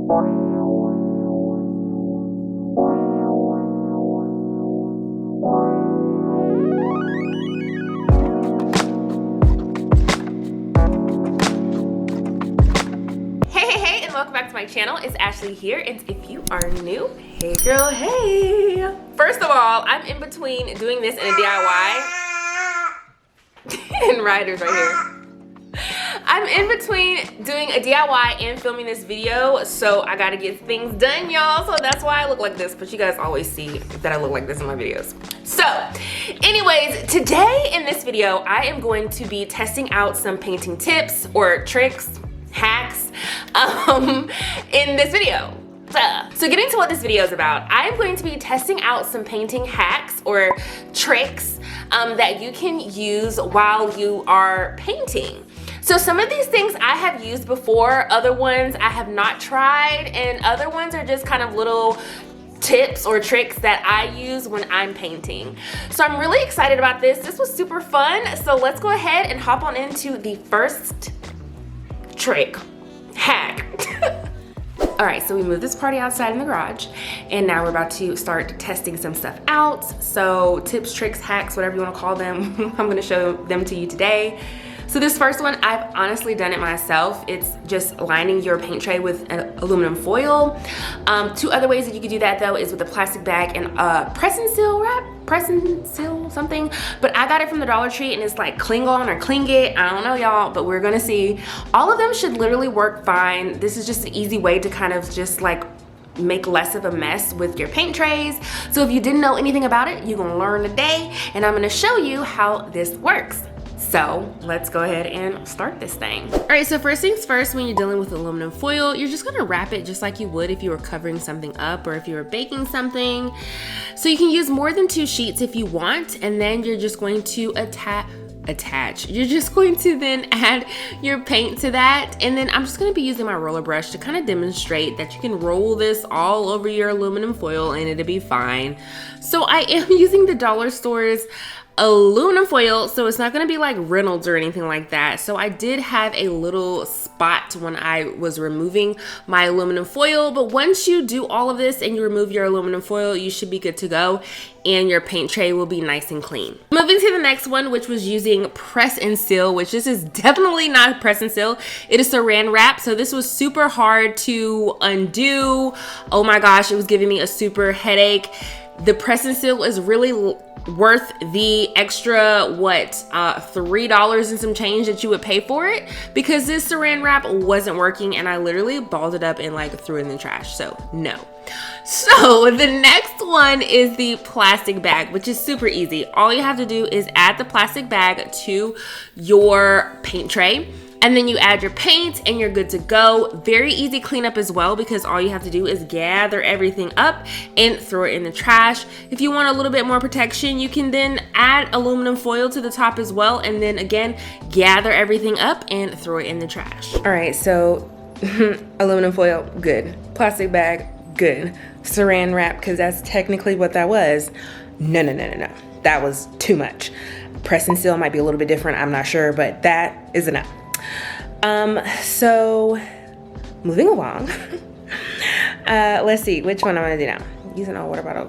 Welcome back to my channel. It's Ashley here, and if you are new, hey girl, hey. First of all, I'm in between doing this in a DIY and Ryder's right here. I'm in between doing a DIY and filming this video, so I gotta get things done, y'all. So that's why I look like this, but you guys always see that I look like this in my videos. So anyways, today in this video, I am going to be testing out some painting tips or tricks, hacks in this video. So getting to what this video is about, I'm going to be testing out some painting hacks or tricks that you can use while you are painting. So some of these things I have used before, other ones I have not tried, and other ones are just kind of little tips or tricks that I use when I'm painting. So I'm really excited about this. This was super fun. So let's go ahead and hop on into the first trick, hack. All right, so we moved this party outside in the garage, and now we're about to start testing some stuff out. So tips, tricks, hacks, whatever you want to call them, I'm going to show them to you today. So this first one, I've honestly done it myself. It's just lining your paint tray with aluminum foil. Two other ways that you could do that though is with a plastic bag and press and seal wrap, press and seal something. But I got it from the Dollar Tree and it's like cling on or cling it. I don't know y'all, but we're gonna see. All of them should literally work fine. This is just an easy way to kind of just like make less of a mess with your paint trays. So if you didn't know anything about it, you're gonna learn today, and I'm gonna show you how this works. So let's go ahead and start this thing. All right, so first things first, when you're dealing with aluminum foil, you're just gonna wrap it just like you would if you were covering something up or if you were baking something. So you can use more than 2 sheets if you want, and then you're just going to attach. You're just going to then add your paint to that, and then I'm just going to be using my roller brush to kind of demonstrate that you can roll this all over your aluminum foil and it'll be fine. So I am using the dollar store's aluminum foil, so it's not going to be like Reynolds or anything like that. So I did have a little spot when I was removing my aluminum foil, but once you do all of this and you remove your aluminum foil, you should be good to go and your paint tray will be nice and clean. Moving to the next one, which was using press and seal, which this is definitely not press and seal. It is saran wrap, so this was super hard to undo. Oh my gosh, it was giving me a super headache. The press and seal is really worth the extra, what, $3 and some change that you would pay for it, because this saran wrap wasn't working and I literally balled it up and like threw it in the trash, so no. So the next one is the plastic bag, which is super easy. All you have to do is add the plastic bag to your paint tray, and then you add your paint and you're good to go. Very easy cleanup as well, because all you have to do is gather everything up and throw it in the trash. If you want a little bit more protection, you can then add aluminum foil to the top as well, and then again gather everything up and throw it in the trash. All right, so aluminum foil, good. Plastic bag, good. Saran wrap, because that's technically what that was. No. That was too much. Press and seal might be a little bit different, I'm not sure, but that is enough. So moving along, let's see which one I'm gonna do now. Using a water bottle,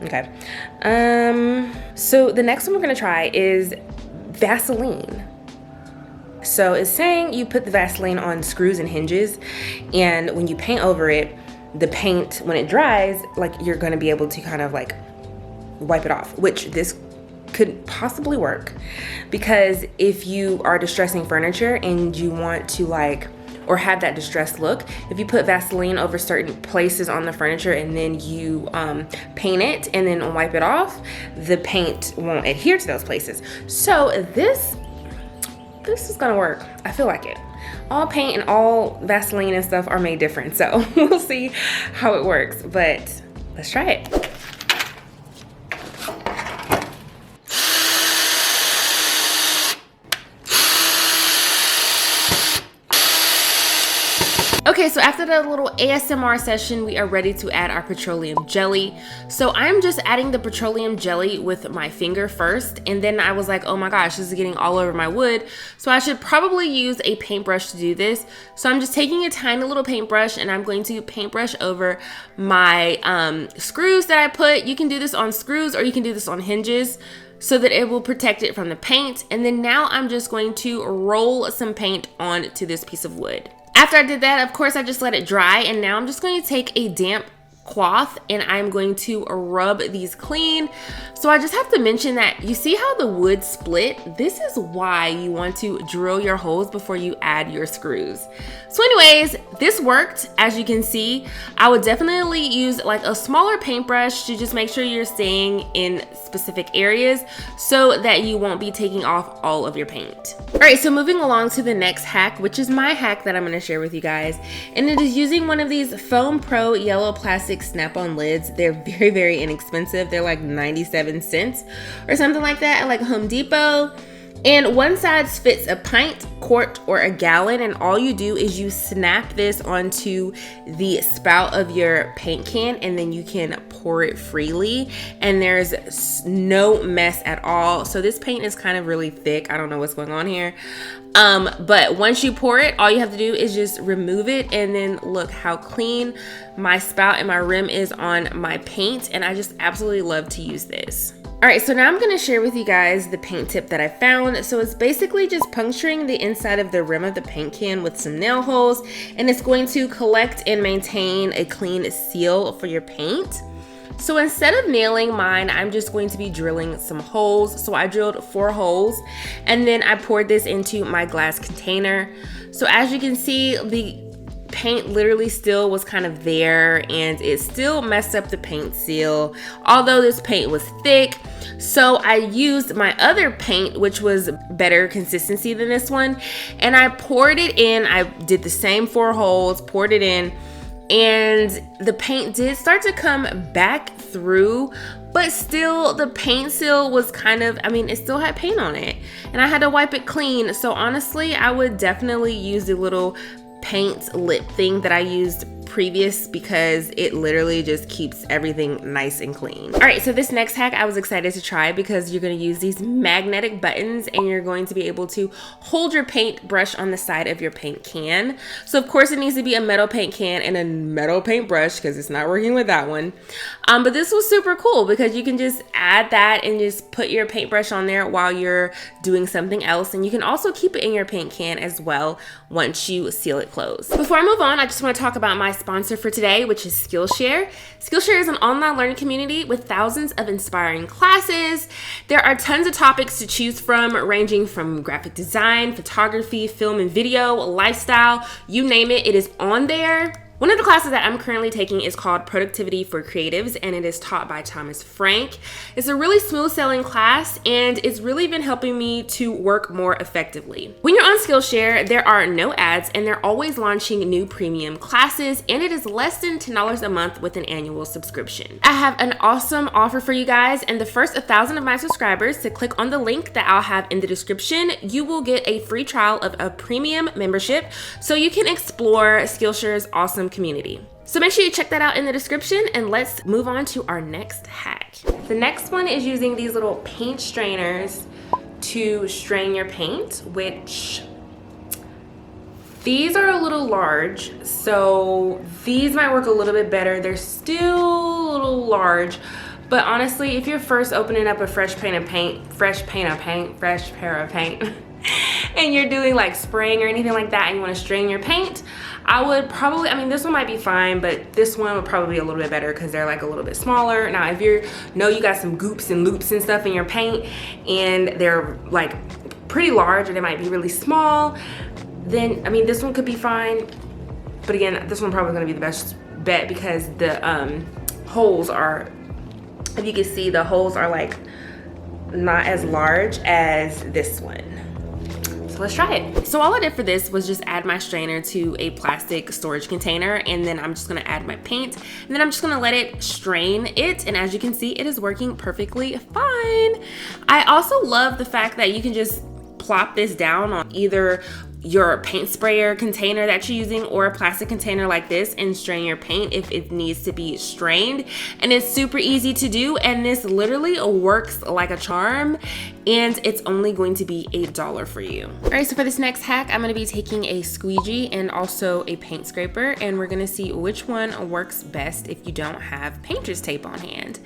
okay. So the next one we're gonna try is Vaseline. So it's saying you put the Vaseline on screws and hinges, and when you paint over it, the paint, when it dries, like you're gonna be able to kind of like wipe it off, which this could possibly work, because if you are distressing furniture and you want to like, or have that distressed look, if you put Vaseline over certain places on the furniture and then you paint it and then wipe it off, the paint won't adhere to those places. So this is gonna work. I feel like it. All paint and all Vaseline and stuff are made different, so we'll see how it works, but let's try it. Okay, so after the little ASMR session, we are ready to add our petroleum jelly. So I'm just adding the petroleum jelly with my finger first, and then I was like, oh my gosh, this is getting all over my wood. So I should probably use a paintbrush to do this. So I'm just taking a tiny little paintbrush and I'm going to paintbrush over my screws that I put. You can do this on screws or you can do this on hinges, so that it will protect it from the paint. And then now I'm just going to roll some paint onto this piece of wood. After I did that, of course, I just let it dry, and now I'm just going to take a damp cloth and I'm going to rub these clean. So I just have to mention that you see how the wood split? This is why you want to drill your holes before you add your screws. So anyways, this worked. As you can see, I would definitely use like a smaller paintbrush to just make sure you're staying in specific areas so that you won't be taking off all of your paint. All right, so moving along to the next hack, which is my hack that I'm gonna share with you guys. And it is using one of these Foam Pro yellow plastic snap-on lids. They're very, very inexpensive. They're like 97 cents or something like that at like Home Depot. And one size fits a pint, quart, or a gallon, and all you do is you snap this onto the spout of your paint can, and then you can pour it freely, and there's no mess at all. So this paint is kind of really thick. I don't know what's going on here. But once you pour it, all you have to do is just remove it, and then look how clean my spout and my rim is on my paint, and I just absolutely love to use this. All right, so now I'm gonna share with you guys the paint tip that I found. So it's basically just puncturing the inside of the rim of the paint can with some nail holes, and it's going to collect and maintain a clean seal for your paint. So instead of nailing mine, I'm just going to be drilling some holes. So I drilled 4 holes, and then I poured this into my glass container. So as you can see, the paint literally still was kind of there, and it still messed up the paint seal, although this paint was thick. So I used my other paint, which was better consistency than this one, and I poured it in. I did the same 4 holes, poured it in, and the paint did start to come back through, but still the paint seal was kind of, I mean, it still had paint on it, and I had to wipe it clean. So honestly, I would definitely use the little paint lip thing that I used previous, because it literally just keeps everything nice and clean. All right, so this next hack I was excited to try because you're going to use these magnetic buttons, and you're going to be able to hold your paint brush on the side of your paint can. So of course it needs to be a metal paint can and a metal paint brush, because it's not working with that one. But this was super cool because you can just add that and just put your paintbrush on there while you're doing something else, and you can also keep it in your paint can as well once you seal it closed. Before I move on, I just want to talk about my sponsor for today, which is Skillshare. Skillshare is an online learning community with thousands of inspiring classes. There are tons of topics to choose from, ranging from graphic design, photography, film and video, lifestyle, you name it, it is on there. One of the classes that I'm currently taking is called Productivity for Creatives, and it is taught by Thomas Frank. It's a really smooth sailing class, and it's really been helping me to work more effectively. When you're on Skillshare, there are no ads, and they're always launching new premium classes, and it is less than $10 a month with an annual subscription. I have an awesome offer for you guys, and the first 1,000 of my subscribers to click on the link that I'll have in the description, you will get a free trial of a premium membership so you can explore Skillshare's awesome community. So make sure you check that out in the description, and let's move on to our next hack. The next one is using these little paint strainers to strain your paint, which these are a little large, so these might work a little bit better. They're still a little large, but honestly, if you're first opening up a fresh pair of paint, and you're doing like spraying or anything like that, and you want to strain your paint, I would probably, I mean, this one might be fine, but this one would probably be a little bit better because they're like a little bit smaller. Now, if you got some goops and loops and stuff in your paint, and they're like pretty large, or they might be really small, then, I mean, this one could be fine. But again, this one probably going to be the best bet because the holes are, if you can see, the holes are like not as large as this one. Let's try it. So all I did for this was just add my strainer to a plastic storage container, and then I'm just gonna add my paint, and then I'm just gonna let it strain it, and as you can see, it is working perfectly fine. I also love the fact that you can just plop this down on either your paint sprayer container that you're using or a plastic container like this and strain your paint if it needs to be strained. And it's super easy to do, and this literally works like a charm, and it's only going to be $8 for you. All right, so for this next hack, I'm gonna be taking a squeegee and also a paint scraper, and we're gonna see which one works best if you don't have painter's tape on hand.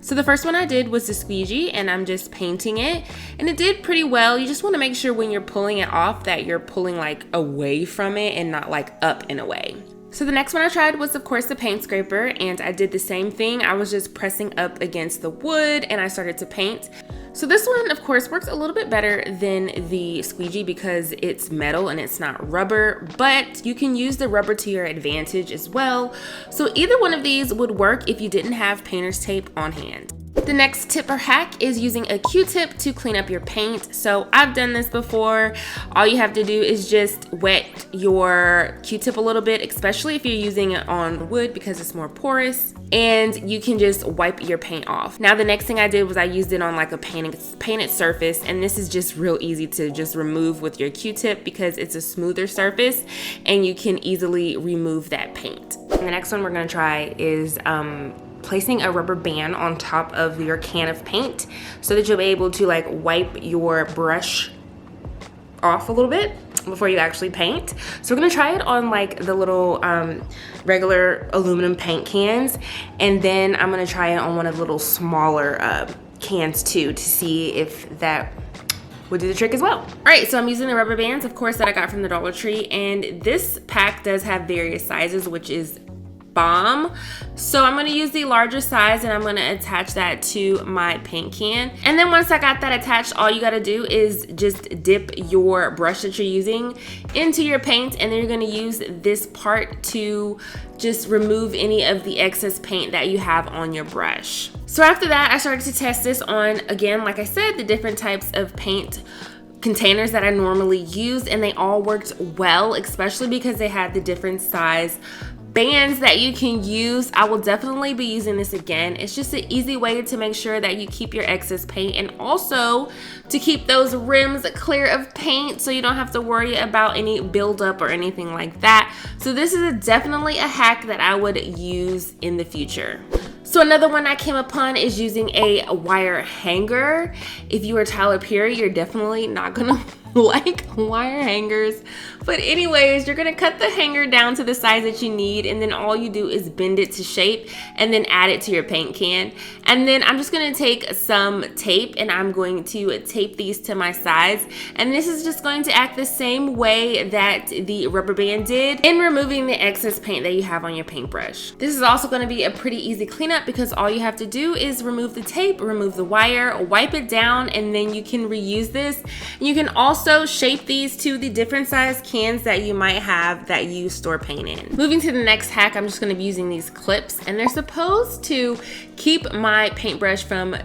So the first one I did was the squeegee, and I'm just painting it, and it did pretty well. You just want to make sure when you're pulling it off that you're pulling like away from it and not like up and away. So the next one I tried was of course the paint scraper, and I did the same thing. I was just pressing up against the wood and I started to paint. So this one of course works a little bit better than the squeegee because it's metal and it's not rubber, but you can use the rubber to your advantage as well. So either one of these would work if you didn't have painter's tape on hand. The next tip or hack is using a Q-tip to clean up your paint. So I've done this before. All you have to do is just wet your Q-tip a little bit, especially if you're using it on wood because it's more porous, and you can just wipe your paint off. Now the next thing I did was I used it on like a painted surface, and this is just real easy to just remove with your Q-tip because it's a smoother surface and you can easily remove that paint. And the next one we're gonna try is placing a rubber band on top of your can of paint so that you'll be able to like wipe your brush off a little bit before you actually paint. So we're gonna try it on like the little regular aluminum paint cans, and then I'm gonna try it on one of the little smaller cans too to see if that would do the trick as well. All right, so I'm using the rubber bands, of course, that I got from the Dollar Tree, and this pack does have various sizes, which is bomb. So I'm gonna use the larger size and I'm gonna attach that to my paint can. And then once I got that attached, all you gotta do is just dip your brush that you're using into your paint, and then you're gonna use this part to just remove any of the excess paint that you have on your brush. So after that, I started to test this on, again, like I said, the different types of paint containers that I normally use, and they all worked well, especially because they had the different size bands that you can use. I will definitely be using this again. It's just an easy way to make sure that you keep your excess paint, and also to keep those rims clear of paint so you don't have to worry about any buildup or anything like that. So this is definitely a hack that I would use in the future. So another one I came upon is using a wire hanger. If you are Tyler Perry, you're definitely not gonna like wire hangers. But anyways, you're gonna cut the hanger down to the size that you need, and then all you do is bend it to shape and then add it to your paint can. And then I'm just gonna take some tape and I'm going to tape these to my sides. And this is just going to act the same way that the rubber band did in removing the excess paint that you have on your paintbrush. This is also gonna be a pretty easy cleanup because all you have to do is remove the tape, remove the wire, wipe it down, and then you can reuse this. You can also shape these to the different size cans that you might have that you store paint in. Moving to the next hack, I'm just gonna be using these clips, and they're supposed to keep my paintbrush from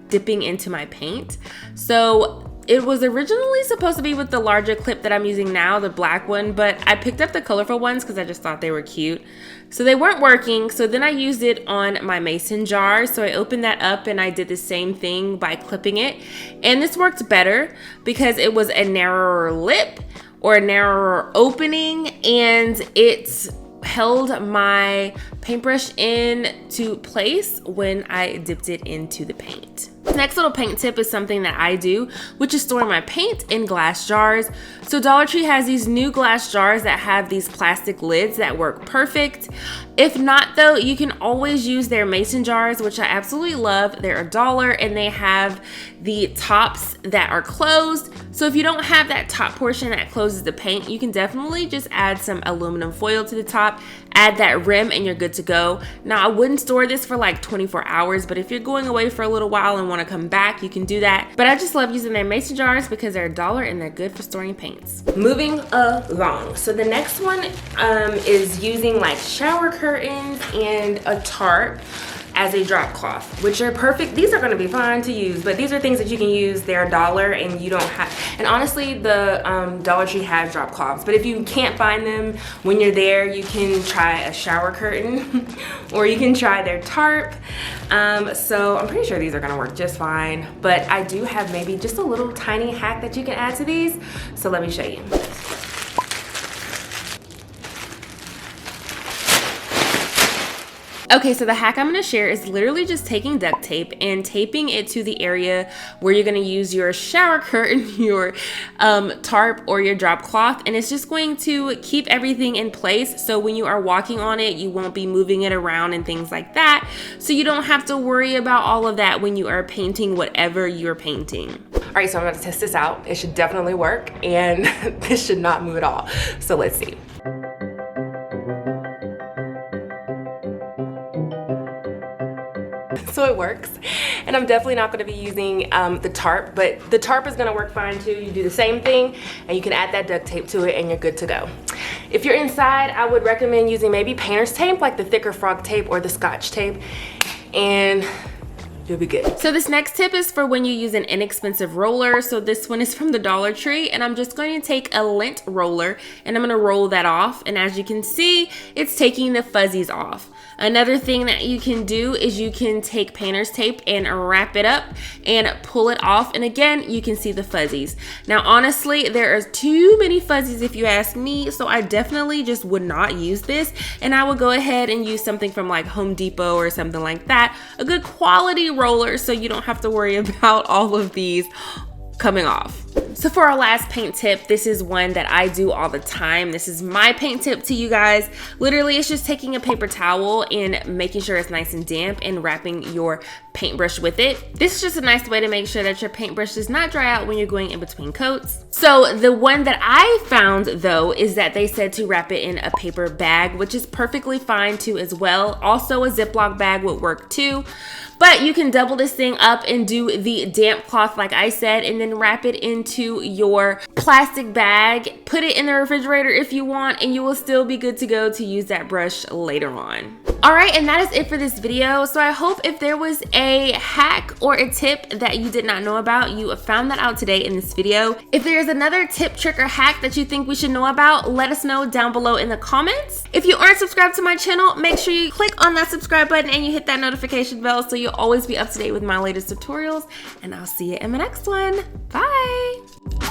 dipping into my paint. So it was originally supposed to be with the larger clip that I'm using now, the black one, but I picked up the colorful ones because I just thought they were cute. So they weren't working, so then I used it on my mason jar. So I opened that up and I did the same thing by clipping it. And this worked better because it was a narrower lip or a narrower opening, and it held my paintbrush into place when I dipped it into the paint. The next little paint tip is something that I do, which is storing my paint in glass jars. So Dollar Tree has these new glass jars that have these plastic lids that work perfect. If not though, you can always use their mason jars, which I absolutely love. They're $1 and they have the tops that are closed. So if you don't have that top portion that closes the paint, you can definitely just add some aluminum foil to the top, add that rim, and you're good to go. Now I wouldn't store this for like 24 hours, but if you're going away for a little while and want to come back, you can do that. But I just love using their mason jars because they're $1 and they're good for storing paints. Moving along, so the next one is using like shower curtains and a tarp. as a drop cloth, which are perfect. These are gonna be fine to use, but these are things that you can use. They're $1 and you don't have, and honestly, the Dollar Tree has drop cloths, but if you can't find them when you're there, you can try a shower curtain or you can try their tarp. So I'm pretty sure these are gonna work just fine, but I do have maybe just a little tiny hack that you can add to these. So let me show you. Okay, so the hack I'm gonna share is literally just taking duct tape and taping it to the area where you're gonna use your shower curtain, your tarp, or your drop cloth, and it's just going to keep everything in place, so when you are walking on it, you won't be moving it around and things like that, so you don't have to worry about all of that when you are painting whatever you're painting. All right, so I'm gonna test this out. It should definitely work, and this should not move at all, so let's see. So it works, and I'm definitely not going to be using the tarp, but the tarp is going to work fine too. You do the same thing and you can add that duct tape to it and you're good to go. If you're inside, I would recommend using maybe painter's tape, like the thicker frog tape or the scotch tape, and you'll be good. So this next tip is for when you use an inexpensive roller. So this one is from the Dollar Tree, and I'm just going to take a lint roller and I'm going to roll that off, and as you can see, it's taking the fuzzies off. Another thing that you can do is you can take painter's tape and wrap it up and pull it off, and again, you can see the fuzzies. Now honestly, there are too many fuzzies if you ask me, so I definitely just would not use this, and I would go ahead and use something from like Home Depot or something like that, a good quality roller, so you don't have to worry about all of these coming off. So for our last paint tip, this is one that I do all the time. This is my paint tip to you guys. Literally, it's just taking a paper towel and making sure it's nice and damp and wrapping your paintbrush with it. This is just a nice way to make sure that your paintbrush does not dry out when you're going in between coats. So the one that I found though is that they said to wrap it in a paper bag, which is perfectly fine too as well. Also a Ziploc bag would work too. But you can double this thing up and do the damp cloth like I said, and then wrap it into your plastic bag. Put it in the refrigerator if you want, and you will still be good to go to use that brush later on. All right, and that is it for this video. So I hope if there was a hack or a tip that you did not know about, you found that out today in this video. If there's another tip, trick, or hack that you think we should know about, let us know down below in the comments. If you aren't subscribed to my channel, make sure you click on that subscribe button and you hit that notification bell so you'll always be up to date with my latest tutorials, and I'll see you in my next one. Bye.